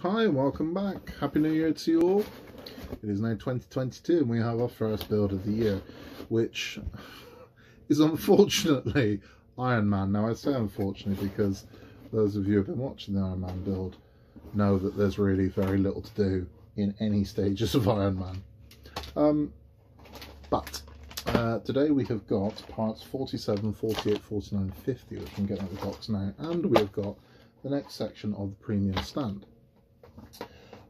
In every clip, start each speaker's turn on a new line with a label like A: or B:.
A: Hi and welcome back. Happy New Year to you all. It is now 2022 and we have our first build of the year, which is unfortunately Ironman. Now I say unfortunately because those of you who have been watching the Ironman build know that there's really very little to do in any stages of Ironman. But today we have got parts 47, 48, 49, 50, which I'm getting out of the box now, and we have got the next section of the premium stand.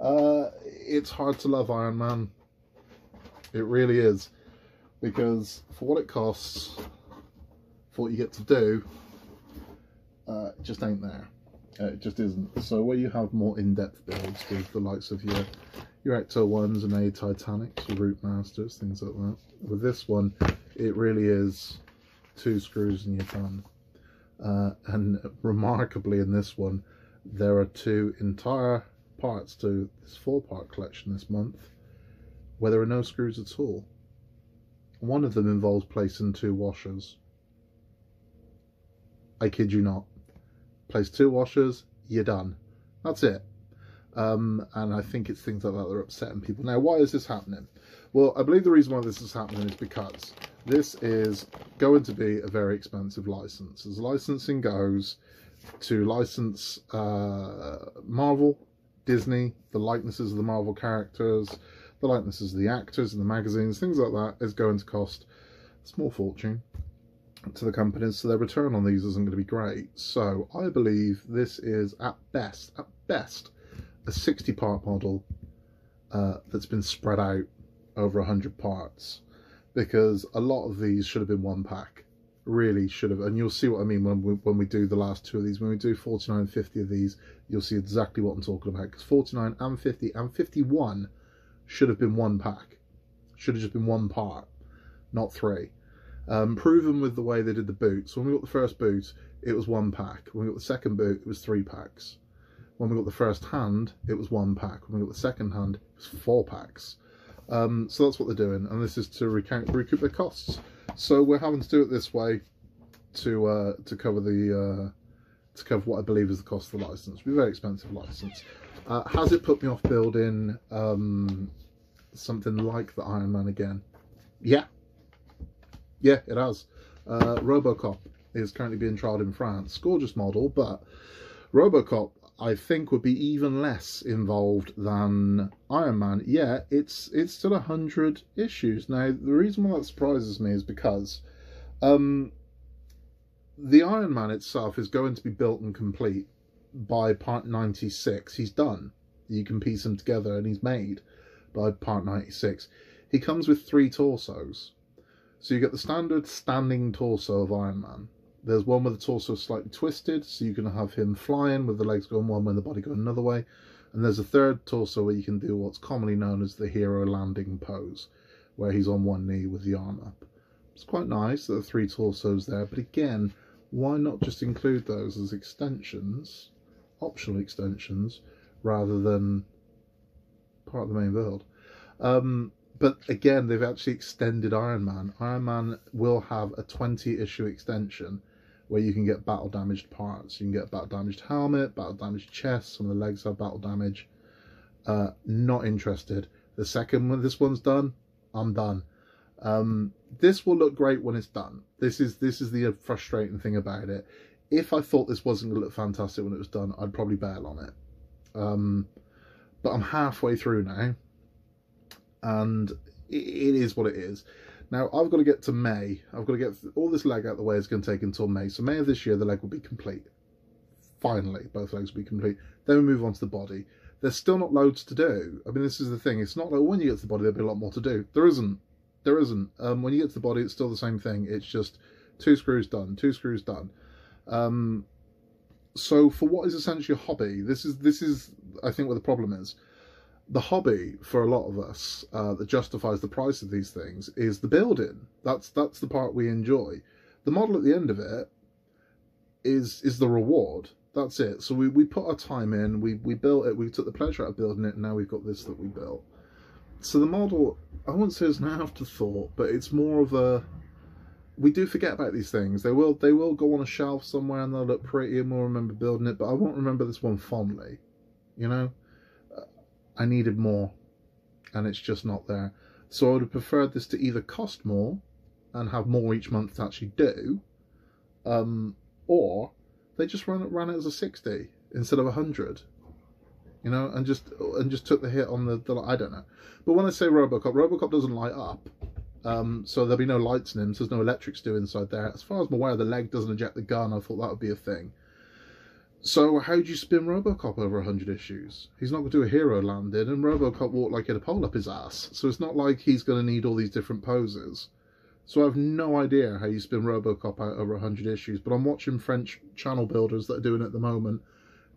A: It's hard to love Ironman. It really is, because for what it costs, for what you get to do, it just ain't there. It just isn't. So where you have more in-depth builds with the likes of your Ecto ones and your Titanics, your Root Masters, things like that. With this one, it really is 2 screws and you're done. And remarkably in this one, there are 2 entire parts to this 4-part collection this month where there are no screws at all. One of them involves placing 2 washers. I kid you not. Place 2 washers, you're done. That's it. And I think it's things like that that are upsetting people. Now, why is this happening? Well, I believe the reason why this is happening is because this is going to be a very expensive license. As licensing goes, to license Marvel, Disney, the likenesses of the Marvel characters, the likenesses of the actors and the magazines, things like that, is going to cost a small fortune to the companies, so their return on these isn't going to be great. So I believe this is at best, a 60-part model that's been spread out over 100 parts, because a lot of these should have been 1 pack. Really should have, and you'll see what I mean when we do the last 2 of these. When we do 49 and 50 of these, you'll see exactly what I'm talking about, because 49 and 50 and 51 should have been 1 pack. Should have just been 1 part, not 3. Proven with the way they did the boots. When we got the first boot, it was 1 pack. When we got the second boot, it was 3 packs. When we got the first hand, it was 1 pack. When we got the second hand, it was 4 packs. So that's what they're doing, and this is to recoup their costs. So we're having to do it this way to cover the what I believe is the cost of the license. It'll be a very expensive license. Has it put me off building something like the Ironman again? Yeah, it has. Robocop is currently being trialled in France. Gorgeous model, but Robocop, I think, would be even less involved than Ironman. Yeah, it's still 100 issues. Now, the reason why that surprises me is because the Ironman itself is going to be built and complete by part 96. He's done. You can piece them together and he's made by part 96. He comes with 3 torsos. So you get the standard standing torso of Ironman. There's one with the torso slightly twisted, so you can have him flying with the legs going one way and the body going another way. And there's a third torso where you can do what's commonly known as the hero landing pose, where he's on 1 knee with the arm up. It's quite nice that there are 3 torsos there, but again, why not just include those as extensions, optional extensions, rather than part of the main build? But again, they've actually extended Ironman. Ironman will have a 20-issue extension where you can get battle damaged parts. You can get battle damaged helmet, battle damaged chest, some of the legs have battle damage. Not interested. The second one, this one's done, I'm done. This will look great when it's done. This is the frustrating thing about it. If I thought this wasn't going to look fantastic when it was done, I'd probably bail on it. But I'm halfway through now, and it is what it is. Now, I've got to get to May. I've got to get all this leg out of the way. It's going to take until May. So May of this year, the leg will be complete. Finally, both legs will be complete. Then we move on to the body. There's still not loads to do. I mean, this is the thing. It's not like when you get to the body, there'll be a lot more to do. There isn't. There isn't. When you get to the body, it's still the same thing. It's just 2 screws done, 2 screws done. So for what is essentially a hobby, this is I think what the problem is. The hobby for a lot of us that justifies the price of these things is the building. That's the part we enjoy. The model at the end of it is the reward. That's it. So we put our time in, we built it, we took the pleasure out of building it, and now we've got this that we built. So the model, I wouldn't say it's an afterthought, but it's more of a, we do forget about these things. They will go on a shelf somewhere and they'll look pretty and we'll remember building it, but I won't remember this one fondly, you know? I needed more, and it's just not there. So I would have preferred this to either cost more and have more each month to actually do, or they just ran it as a 60 instead of 100, you know, and just took the hit on the I don't know. But when I say Robocop doesn't light up, so there'll be no lights in him, so there's no electrics do inside there. As far as I'm aware, the leg doesn't eject the gun. I thought that would be a thing. So how do you spin Robocop over 100 issues? He's not going to do a hero landing, and Robocop walked like he had a pole up his ass. So it's not like he's going to need all these different poses. So I have no idea how you spin Robocop out over 100 issues, but I'm watching French channel builders that are doing it at the moment,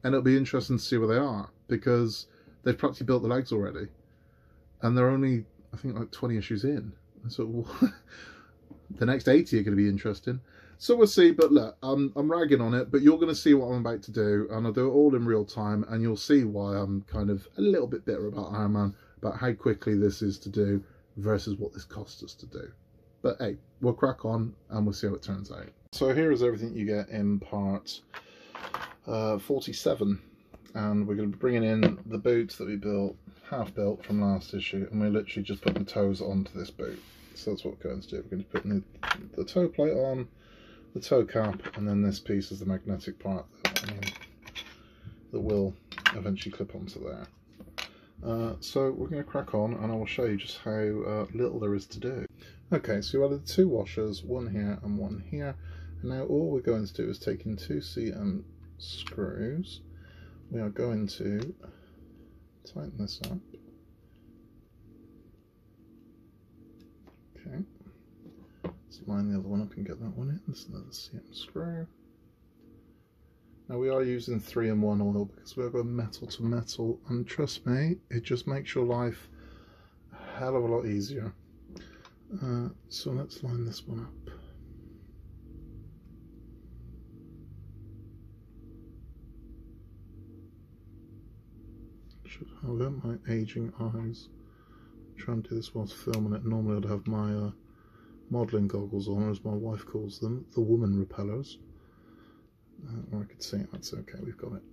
A: and it'll be interesting to see where they are, because they've practically built the legs already. And they're only, I think, like 20 issues in. So the next 80 are going to be interesting. So we'll see, but look, I'm ragging on it, but you're going to see what I'm about to do, and I'll do it all in real time, and you'll see why I'm kind of a little bit bitter about Ironman, about how quickly this is to do versus what this cost us to do. But hey, we'll crack on, and we'll see how it turns out. So here is everything you get in part 47, and we're going to be bringing in the boots that we built, half built from last issue, and we're literally just putting the toes onto this boot. So that's what we're going to do. We're going to put the toe plate on, the toe cap, and then this piece is the magnetic part that will eventually clip onto there. So we're going to crack on, and I will show you just how little there is to do. Okay, so we added 2 washers, one here and one here, and now all we're going to do is take in 2 CM screws. We are going to tighten this up. Okay, let's line the other one up and get that one in. This is another CM screw. Now we are using 3-in-1 oil because we're going metal to metal, and trust me, it just makes your life a hell of a lot easier. So let's line this one up. Should have it, my aging eyes. Try and do this whilst filming it. Normally I'd have my modelling goggles on, as my wife calls them, the woman repellers. Or I could see it, that's okay, we've got it.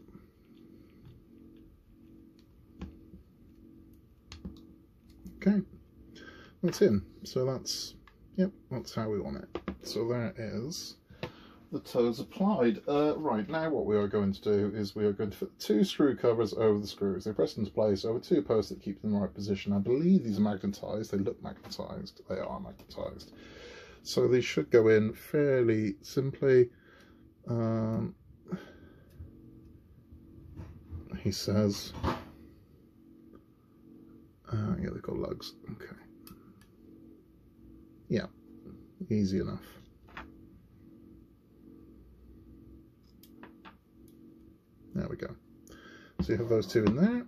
A: Okay, that's in. So that's, yep, that's how we want it. So there is the toes applied. Right, now what we are going to do is we are going to put 2 screw covers over the screws. They press into place over 2 posts that keep them in the right position. I believe these are magnetised. They look magnetised. They are magnetised. So these should go in fairly simply. He says, yeah, they've got lugs. Okay. Yeah, easy enough. There we go. So you have those 2 in there.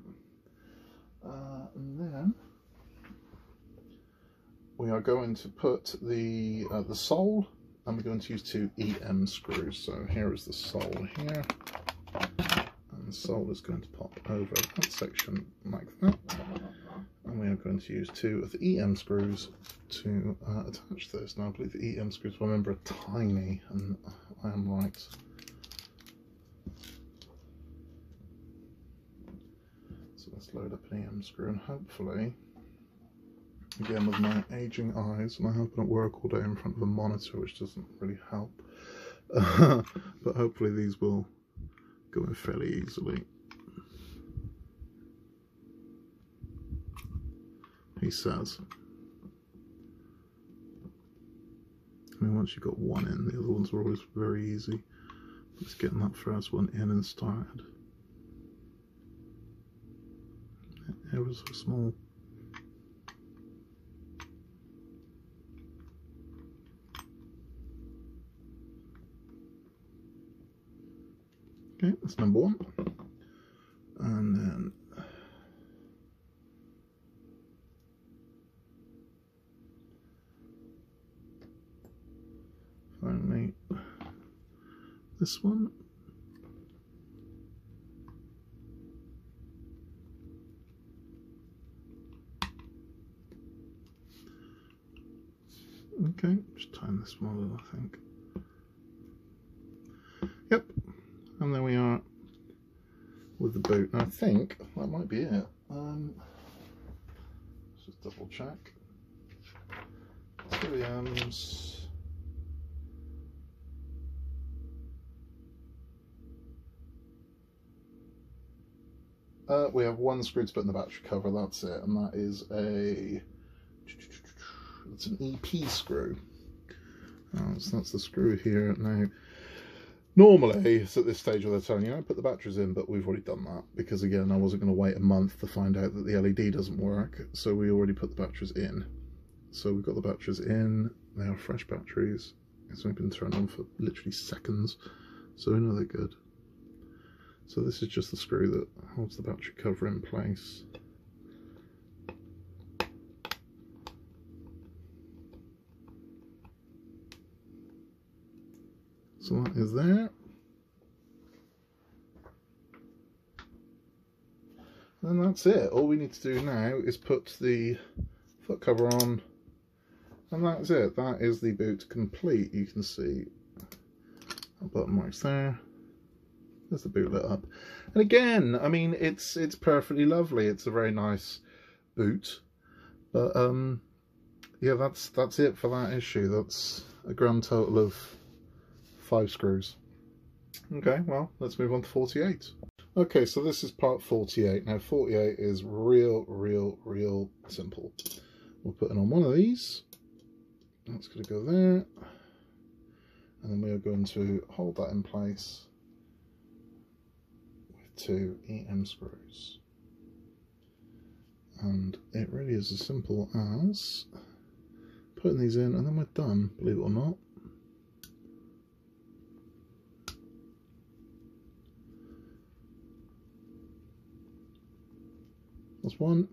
A: And then we are going to put the sole, and we're going to use 2 EM screws. So here is the sole here, and the sole is going to pop over that section like that. And we are going to use 2 of the EM screws to attach this. Now I believe the EM screws, I remember, are tiny, and I am right. So let's load up an EM screw, and hopefully, again with my aging eyes, and I have been at work all day in front of a monitor, which doesn't really help, but hopefully these will go in fairly easily. He says. I mean, once you've got one in, the other ones are always very easy. Just getting that first one in and started. It was so small. Okay, that's number 1. And then finally this one. Okay, just time this one, I think. Yep, and there we are with the boot. And I think that might be it. Let's just double check. 3Ms. We have one screw to put in the battery cover, that's it, and that is it's an EP screw. So that's the screw here. Now, normally it's at this stage where they're telling you, put the batteries in, but we've already done that because, again, I wasn't going to wait a month to find out that the LED doesn't work, so we already put the batteries in. So we've got the batteries in. They are fresh batteries. It's only been turned on for literally seconds, so we know they're good. So this is just the screw that holds the battery cover in place. So that is there. And that's it. All we need to do now is put the foot cover on, and that's it. That is the boot complete. You can see a button marks there. There's the boot lit up. And again, I mean, it's perfectly lovely. It's a very nice boot. But yeah, that's it for that issue. That's a grand total of 5 screws. Okay, well, let's move on to 48. Okay, so this is part 48. Now 48 is real simple. We'll put it on one of these. That's going to go there. And then we are going to hold that in place with 2 EM screws. And it really is as simple as putting these in, and then we're done, believe it or not. That's one.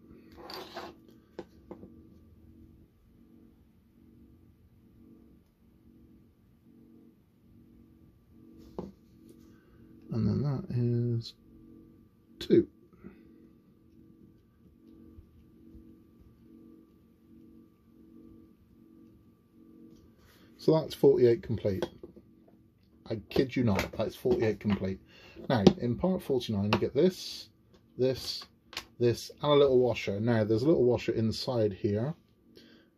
A: And then that is 2. So that's 48 complete. I kid you not, that's 48 complete. Now, in part 49, you get this, this, and a little washer. Now, there's a little washer inside here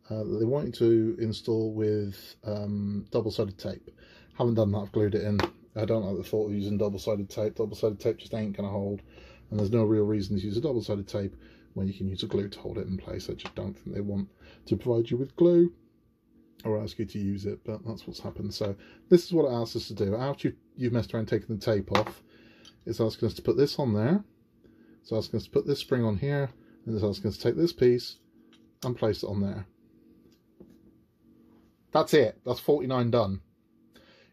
A: that they want you to install with double-sided tape. Haven't done that, I've glued it in. I don't like the thought of using double-sided tape. Double-sided tape just ain't going to hold, and there's no real reason to use a double-sided tape when you can use a glue to hold it in place. I just don't think they want to provide you with glue or ask you to use it, but that's what's happened. So this is what it asks us to do. After you've messed around taking the tape off, it's asking us to put this on there. It's asking us to put this spring on here, and it's asking us to take this piece and place it on there. That's it. That's 49 done.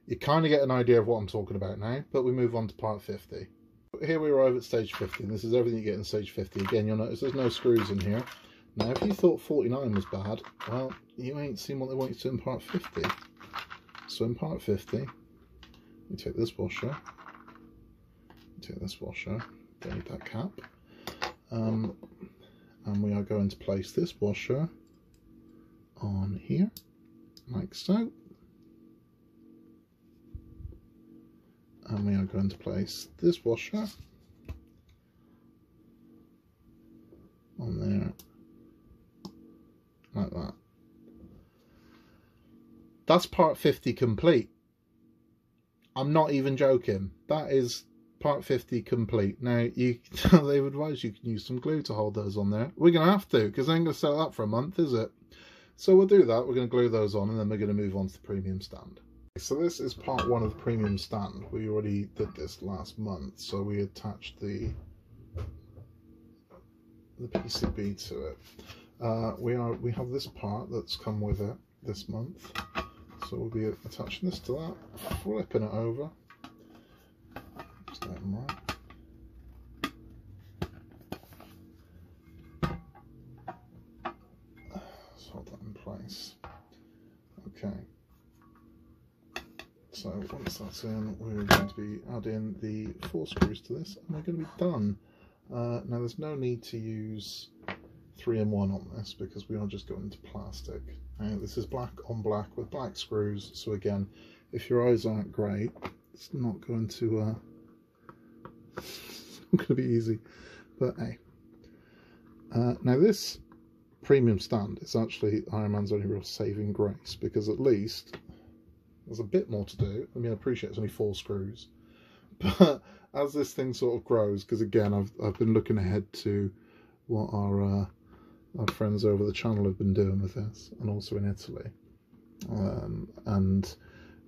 A: You kind of get an idea of what I'm talking about now, but we move on to part 50. Here we arrive at stage 50, and this is everything you get in stage 50. Again, you'll notice there's no screws in here. Now, if you thought 49 was bad, well, you ain't seen what they want you to do in part 50. So in part 50, we take this washer, don't need that cap, and we are going to place this washer on here, like so. And we are going to place this washer on there, like that. That's part 50 complete. I'm not even joking. That is part 50 complete. Now, they would advise you can use some glue to hold those on there. We're going to have to, because I ain't going to sell that for a month, is it? So we'll do that. We're going to glue those on, and then we're going to move on to the premium stand. So this is part 1 of the premium stand. We already did this last month, so we attached the PCB to it. We have this part that's come with it this month, so we'll be attaching this to that, flipping it over. Just let them right. Let's hold that in place. Okay. So once that's in, we're going to be adding the 4 screws to this, and we're going to be done. Now there's no need to use 3-in-1 on this because we are just going into plastic. This is black on black with black screws, so again, if your eyes aren't great, it's not going to be easy. But hey, Now this premium stand is actually Ironman's only real saving grace, because at least there's a bit more to do. I mean, I appreciate it's only 4 screws, but as this thing sort of grows, because again, I've been looking ahead to what our friends over the channel have been doing with this, and also in Italy, and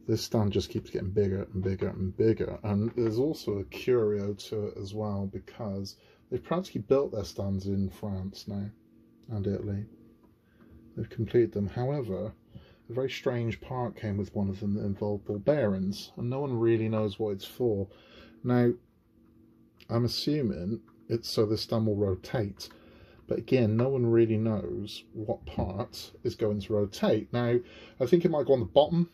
A: this stand just keeps getting bigger and bigger and bigger. And there's also a curio to it as well, because they've practically built their stands in France now and Italy. They've completed them. However, a very strange part came with one of them that involved ball bearings, and no one really knows what it's for. Now, I'm assuming it's so the stand will rotate, but again, no one really knows what part is going to rotate. Now, I think it might go on the bottom,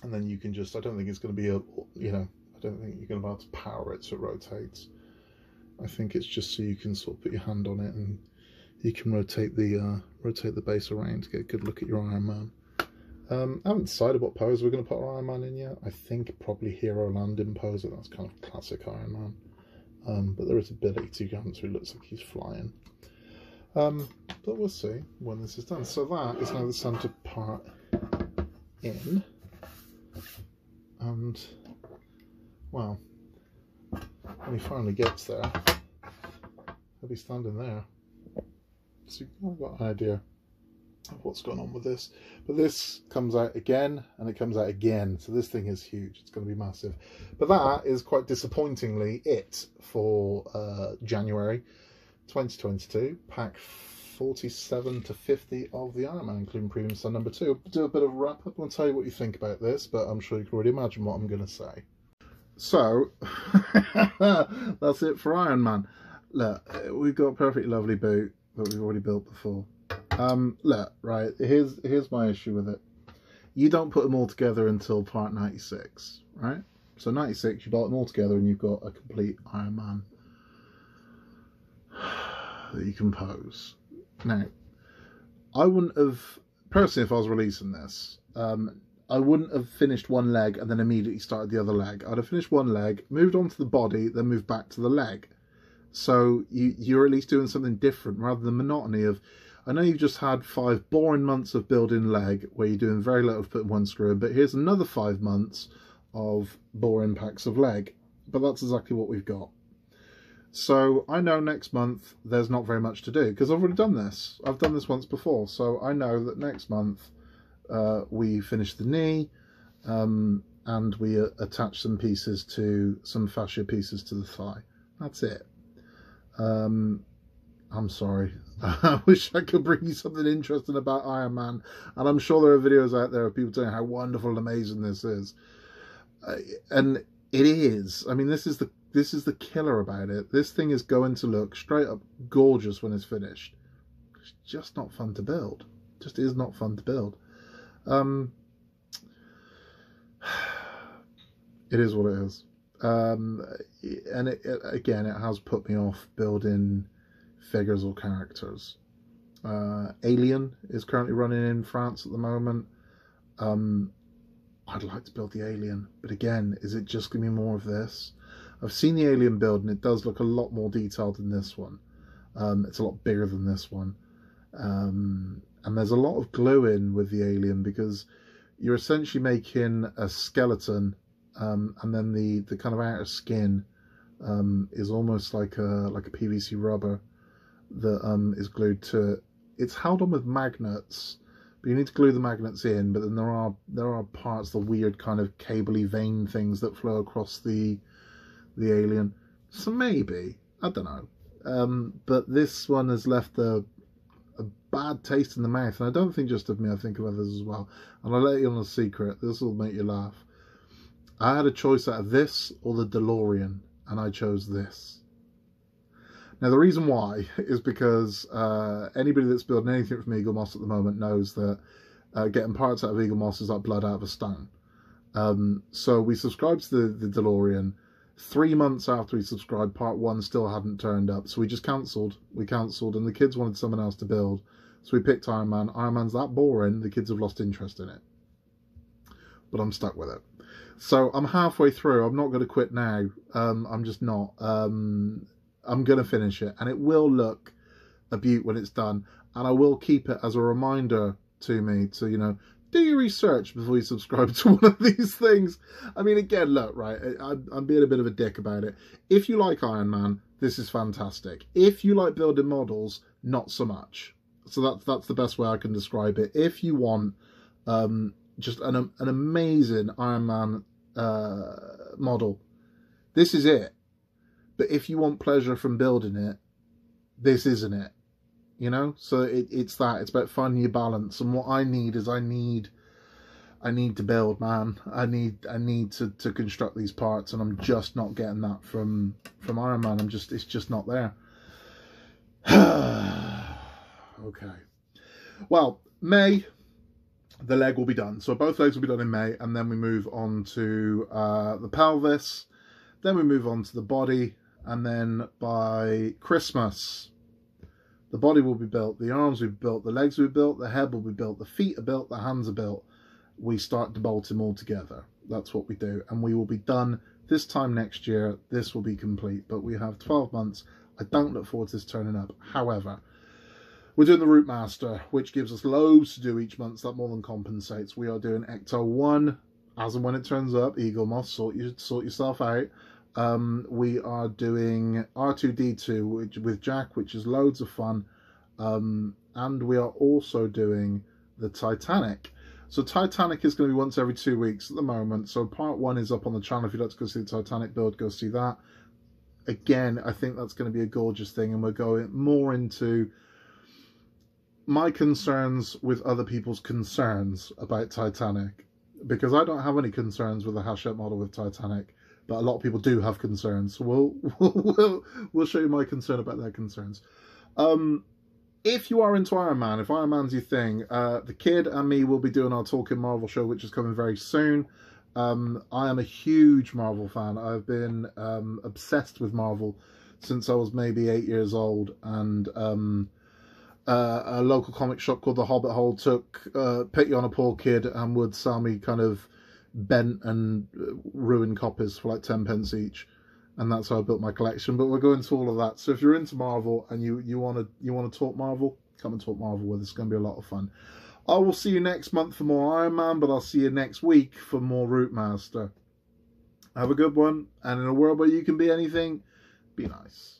A: and then you can just, I don't think it's going to be a, you know, I don't think you're going to be able to power it so it rotates. I think it's just so you can sort of put your hand on it and you can rotate the base around to get a good look at your Ironman. I haven't decided what pose we're going to put our Ironman in yet. I think probably Hero Landing pose. That's kind of classic Ironman. But there is ability to go so he looks like he's flying. But we'll see when this is done. So that is now the centre part in. And, well, when he finally gets there, he'll be standing there. So you've got an idea of what's going on with this. But this comes out again, and it comes out again. So this thing is huge. It's going to be massive. But that is quite disappointingly it for January 2022. Pack 47 to 50 of the Ironman, including premium stand number 2. I'll do a bit of a wrap up and tell you what you think about this, but I'm sure you can already imagine what I'm going to say. So, that's it for Ironman. Look, we've got a perfectly lovely boot that we've already built before. Look, right, here's my issue with it. You don't put them all together until part 96, right? So 96, you built them all together and you've got a complete Ironman that you can pose. Now, I wouldn't have, personally, if I was releasing this, I wouldn't have finished one leg and then immediately started the other leg. I'd have finished one leg, moved on to the body, then moved back to the leg. So you're at least doing something different rather than monotony of, I know you've just had 5 boring months of building leg where you're doing very little of putting one screw in, but here's another 5 months of boring packs of leg. But that's exactly what we've got. So I know next month there's not very much to do because I've already done this. I've done this once before. So I know that next month we finish the knee and we attach some pieces to, some fascia pieces to the thigh. That's it. I'm sorry. I wish I could bring you something interesting about Ironman, and I'm sure there are videos out there of people saying how wonderful and amazing this is, and it is. I mean, this is the killer about it. This thing is going to look straight up gorgeous when it's finished. It's just not fun to build. It just is not fun to build. It is what it is. And again, it has put me off building figures or characters. Alien is currently running in France at the moment. I'd like to build the Alien, but again, is it just going to be more of this? I've seen the Alien build and it does look a lot more detailed than this one. It's a lot bigger than this one. And there's a lot of glue in with the Alien because you're essentially making a skeleton, and then the kind of outer skin is almost like a PVC rubber that is glued to it. It's held on with magnets, but you need to glue the magnets in. But then there are parts, the weird kind of cabley vein things that flow across the Alien. So maybe, I don't know. But this one has left a bad taste in the mouth, and I don't think just of me, I think of others as well. And I'll let you on a secret, this will make you laugh. I had a choice out of this or the DeLorean, and I chose this. Now the reason why is because anybody that's building anything from Eagle Moss at the moment knows that getting parts out of Eagle Moss is like blood out of a stone. So we subscribed to the DeLorean. 3 months after we subscribed, part 1 still hadn't turned up, so we just cancelled. We cancelled, and the kids wanted someone else to build, so we picked Ironman. Ironman's that boring, the kids have lost interest in it. But I'm stuck with it. So I'm halfway through. I'm not going to quit now. I'm just not. I'm going to finish it, and it will look a beaut when it's done, and I will keep it as a reminder to me to, you know, do your research before you subscribe to one of these things. I mean, again, look, right, I'm being a bit of a dick about it. If you like Ironman, this is fantastic. If you like building models, not so much. So that's the best way I can describe it. If you want just an amazing Ironman model, this is it. But if you want pleasure from building it, this isn't it. You know, so it's that. It's about finding your balance. And what I need is I need to build, man. I need to construct these parts, and I'm just not getting that from Ironman. It's just not there. Okay. Well, May, the leg will be done. So both legs will be done in May, and then we move on to the pelvis. Then we move on to the body, and then by Christmas, the body will be built, the arms will be built, the legs will be built, the head will be built, the feet are built, the hands are built. We start to bolt them all together. That's what we do. And we will be done this time next year. This will be complete. But we have 12 months. I don't look forward to this turning up. However, we're doing the Route Master, which gives us loads to do each month. So that more than compensates. We are doing Ecto 1 as and when it turns up. Eagle Moss, sort yourself out. We are doing R2-D2 with Jack, which is loads of fun. And we are also doing the Titanic. So Titanic is going to be once every 2 weeks at the moment. So part 1 is up on the channel. If you'd like to go see the Titanic build, go see that. Again, I think that's going to be a gorgeous thing. And we're going more into my concerns with other people's concerns about Titanic. Because I don't have any concerns with the Hachette model with Titanic. But a lot of people do have concerns. So we'll show you my concern about their concerns. If you are into Ironman, if Ironman's your thing, the kid and me will be doing our Talking Marvel show, which is coming very soon. I am a huge Marvel fan. I've been obsessed with Marvel since I was maybe 8 years old. And a local comic shop called The Hobbit Hole took pity on a poor kid and would sell me kind of bent and ruined copies for like 10 pence each, and that's how I built my collection. But we're going to all of that. So if you're into Marvel and you want to talk Marvel, come and talk Marvel with us. It's going to be a lot of fun. I will see you next month for more Iron Man, but I'll see you next week for more Route Master. Have a good one, and in a world where you can be anything, be nice.